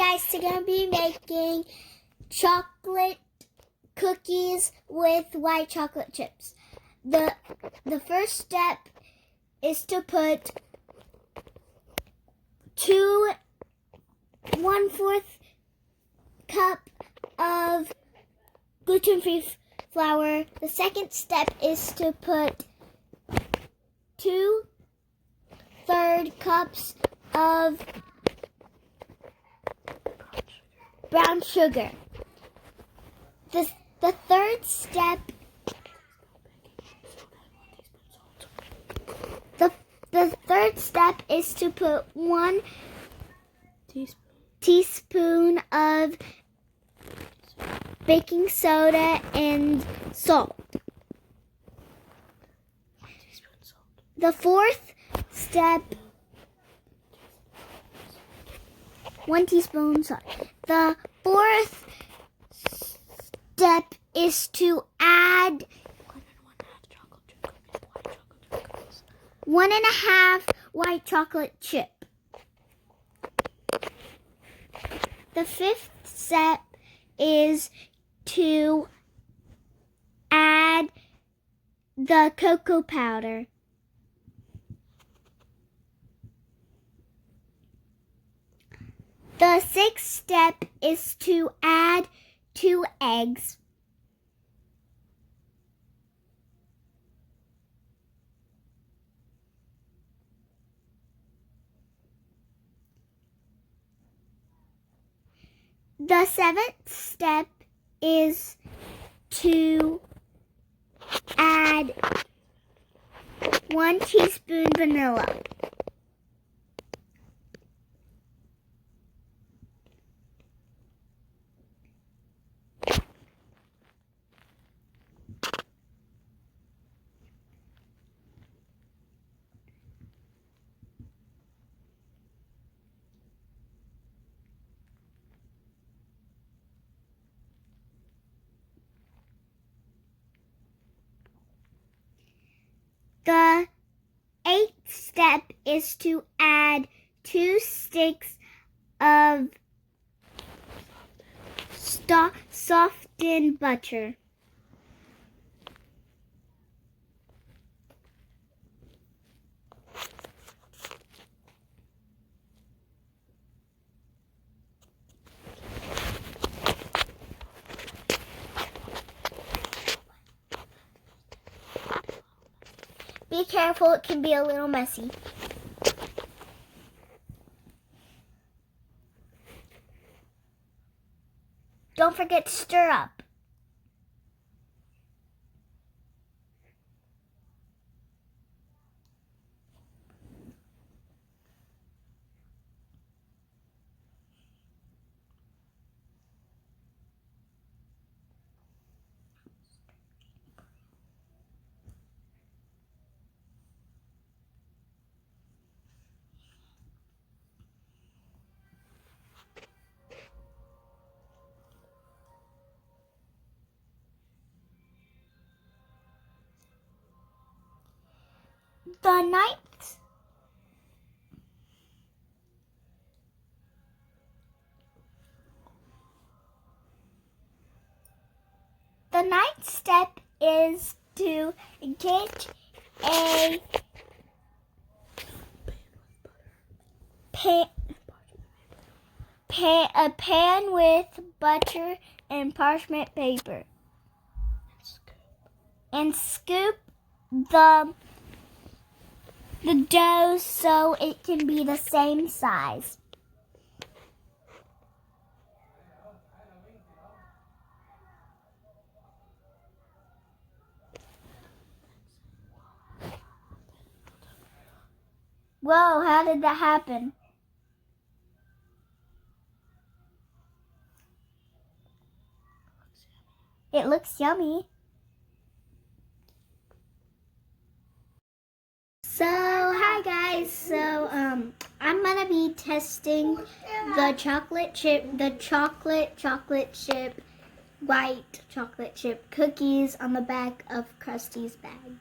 guys, today I'm going to be making chocolate cookies with white chocolate chips. The first step is to put 1/4 cup of gluten-free flour. The second step is to put 2/3 cups of brown sugar. The third step is to put 1 teaspoon of baking soda and salt. The fourth step, 1 teaspoon salt. The fourth step is to add 1.5 white chocolate chip. The fifth step is to add the cocoa powder. The sixth step is to add 2 eggs. The seventh step is to add 1 teaspoon vanilla. The eighth step is to add 2 sticks of softened butter. Be careful, it can be a little messy. Don't forget to stir up. The ninth step is to get a pan with butter and parchment paper and scoop the dough so it can be the same size. Whoa, how did that happen? It looks yummy. So, hi guys. So, I'm gonna be testing the chocolate chip, white chocolate chip cookies on the back of Krusteaz bag.